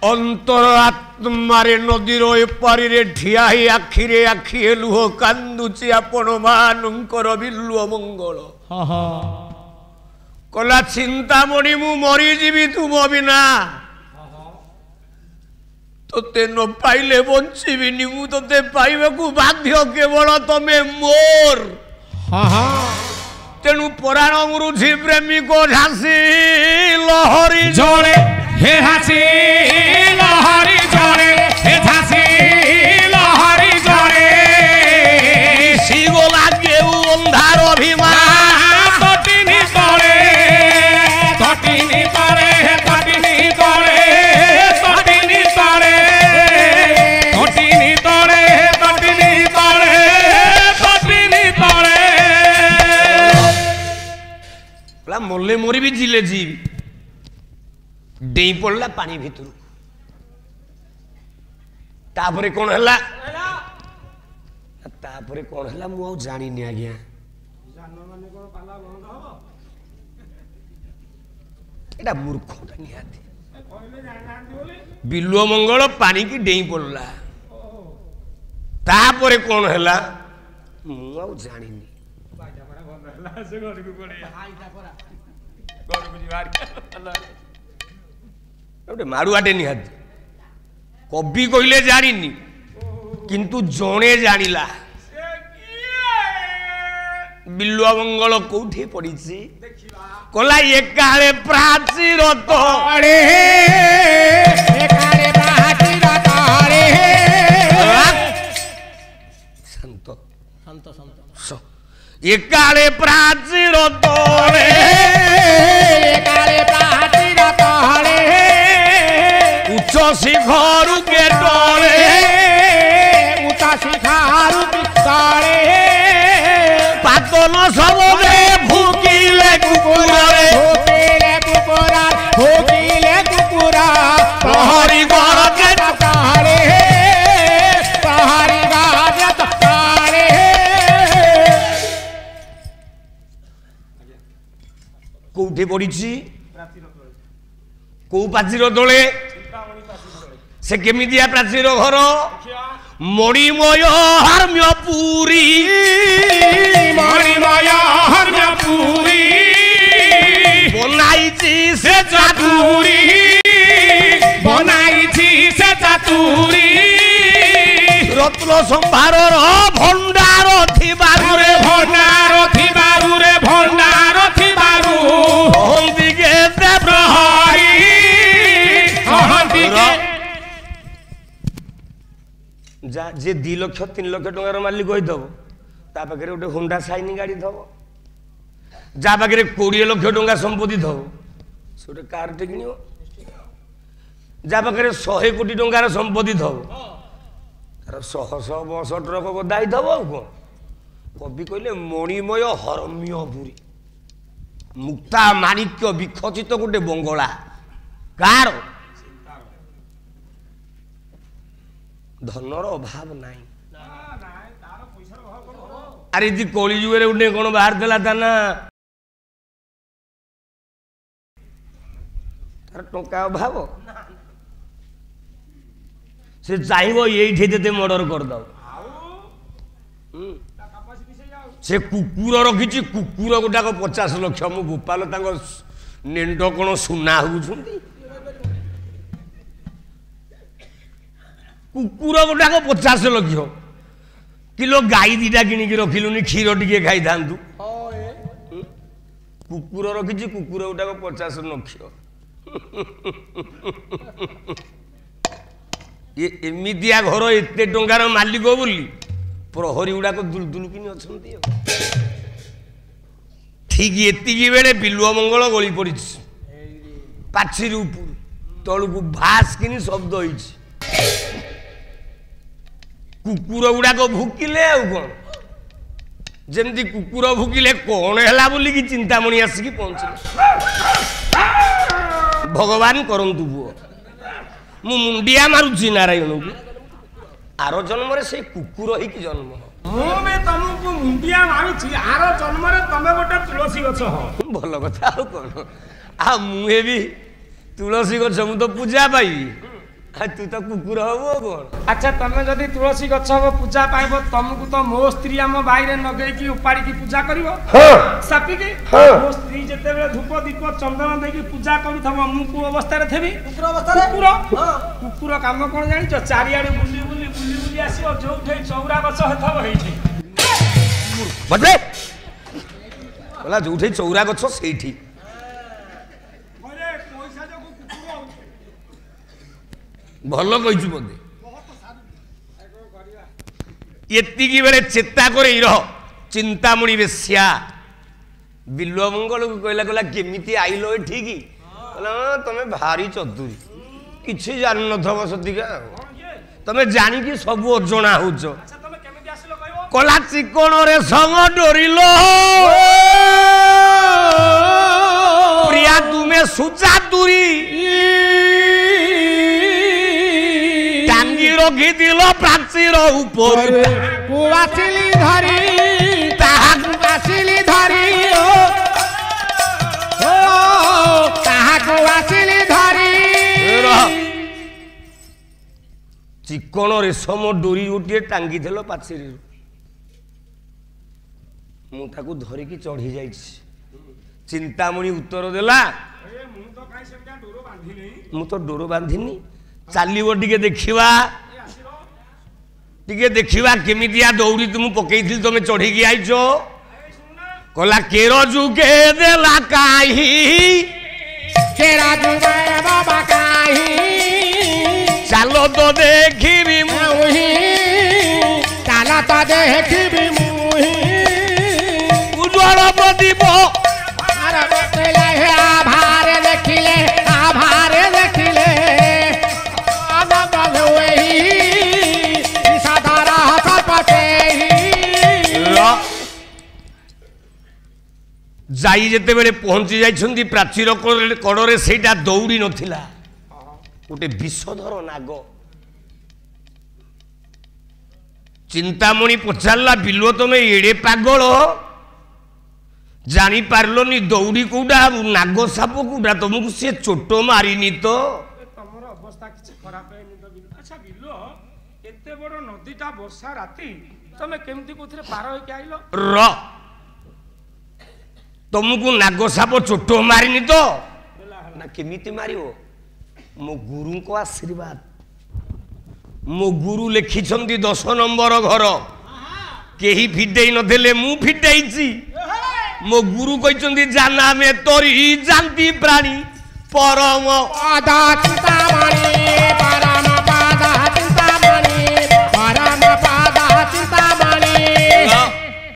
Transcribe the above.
अंतर आत्मारे नदीर एपारी ठिया ही आखिरे आखिए लुह कांदुची आपण मानकर बिल्लुओ मंगल कला चिंतामणि मु मरीजी तुम बिना तोते न पाइले बंचीबिनी मु तोते पाइबाकू बाध्य केवल तमे मोर तेणु पराण मुरुझी प्रेमी को झांसी लहरी जोड़े हे हासी लहरी जोड़े हे झांसी लहरी जोड़े शिव लागे अंधार अभिमान तटिनी तोड़े तटिनी तोड़े तटिनी तोड़े तटिनी तोड़े तटिनी तोड़े तटिनी तोड़े तटिनी तोड़े मोले मोरी भी जिले जी डेई पड़ला पानी भितर तापरे कौन हला तापरे कौन हला मु आ जानी नि आज्ञा एटा मूर्खटा निहाती बिल्लुओ मंगल पानी की डेई पड़ला तापरे कौन हला मु आ जानी नि मारुआटे निहाती कवि कहले जानी किंतु जणे जानिला बिल्लुआ मंगल कोठी पड़ी कला एकाले प्राचीर तळे एकाले प्राचीर तळे शांत शांत शांत एकाले प्राचीर तळे एकाले प्राचीर तळे उच्च शिखर के तळे उच्च शिखर के तळे पातल सबरे भूकिले कुकुरे भूकिले कुकुरा भूकिले कुकुरा प्रहरी गरजे तळे प्रहरी गरजे तळे कोठी पड़ीची को प्राचीर तले से केमिदिया प्राचीर घर मणिमय हर्म्यपुरी मणिमय हर्म्यपुरी बनाईची से चातुरी बनाईची से चातुरी रत्न संभार भंडार थिबारु रे भंडार थिबारु रे भंडार थिबारु हंदिके प्रहरी हंदिके जा जे 2 लाख 3 लाख टंकार मालिक होइदब ता पाखे गोटे होंडा साइन गाड़ी दब जा पाखे 20 लाख टंका संपत्ति दब से गोटे कार टे किण जा पाखे 100 कोटी टंकार संपत्ति दब तार 100 बस ट्रक बदाई दब आ कौन कवि कहले मणिमय हरम्यपुरी मुक्ता माणिक्य विखचित गोटे बंगला कार धनर अभाव नहीं अरे जी कली जुगे गोटे कौन बाहर देला ता ना तार टंका अभाव से चाहिए ये देते मर्डर करद से कुकुर रखी कुकुर गोटाक 50 लाख मु गोपाल नेंड कौन सुना होती कुकुर गोटाक 50 लाख किलो गाई 2टा किणिकी रखिलुनि क्षीर टिके खाई था कुकुर रखी कुकुर गोटाक 50 लाख एमितिया घर एते टंकार मालिक बोली प्रहरी गुड़ाक दुलदुल कि ठीक एति बेले बिल्लुआ मंगल गली पड़ी पाछिरी उपर तलू भास कि शब्द हो कुकुर गुड़ाक भुकिले कौन जमती कुकुर भुकिले कौन है बोली कि चिंतामणि आसिक पहुंचले भगवान करंतु पुओ मु मुंडिया मारुची नारायण को आर जन्म से कुकुर ही जन्म मैं तुमको मुंडिया मारुची आर जन्म रे तमे गोटे तुलसी गछ हो भल कथा आ कौन आ मुहे भी तुलसी गछ मु तो पूजा पाइबी तू तो कुकुर हबो कोन अच्छा तमे जदि तुलसी गछ हो पूजा पाइबो तुमको तो मो स्त्री हम बाहर नगई की उपाड़ी की पूजा करिवो हां सापी की हाँ। मो स्त्री जते बेले धूप दीप चंदन दे की पूजा करूथबो मु को अवस्था रे थेबी कुकुर अवस्था रे कुकुर काम कोन जानि छ चारि आडे बुली आसीओ जो उठे चौरा गछ हथबो हेठी बदले बोला जो उठे चौरा गछ सेठी अरे पैसा जो कुकुर भल कहिछु बोधे एतिकी बेले चेता करे रह चिंतामणि बेश्या बिल्व मंगल को कहला कहला केमिति आइलो एठी की कहला तमे भारी चतुरी किछि जान नथबो सतिका तमे जानि की सब अजणा होछ अच्छा तमे केमिति आसिलो कहबो कला चिकण रे संग डोरिलो प्रिया तुमे सुचा तुरी रखी दिल प्राचीर ऊपर कुआसिली धरी ताहाकु आसिली धरी ओ ताहाकु आसिली धरी चिकण रेशम डोरी गोटे टांगी देल पाचेरी मु ताकू धरिकी चढ़ी जाइछि चिंतामणि उत्तर देला ए मु तो काई सेटा डोरो बांधी नै मु तो डोर बांधिनी चलिबो टिके देखिबा टिके देखिबा केमितिया दौड़ी तुम पकेइथिल तमे चढ़ी की आइछो कला केरो जुगे देला काई केरा जुगे बाबा काई चलो तो देखिबी मुही चलो तो देखिबी मुही उज्जवल प्रदीप अरे देखले हे आभारे देखिले आभारे देखिले जाई जेते बेले पहुंची जाइछंती प्राचीर कड़रे सेटा दौड़ी नथिला गोटे विषधर नाग चिंतामणि पचारला बिल्व तमे एड़े पागल जानी पारलोनी दौड़ी कोडा नाग साप कोडा तुमको से चोट मारिनी तो तमरो अवस्था किछ खराब हैनी तो बिल्लो अच्छा बिल्लो एते बड़ नदीटा वर्षा राती तमे केमती कोथरे पार होई के आइलो र तुमको नाग साप चोट मारिनी तो ना केमिति मारियो मो गुरु को आशीर्वाद मो गुरु लिखिछंती 10 नंबर घर केही फिटेई नदेले मु फिटेइछि मो गुरु कहचंती जाना में तोरी जानती प्राणी परम आदा चिंतामणि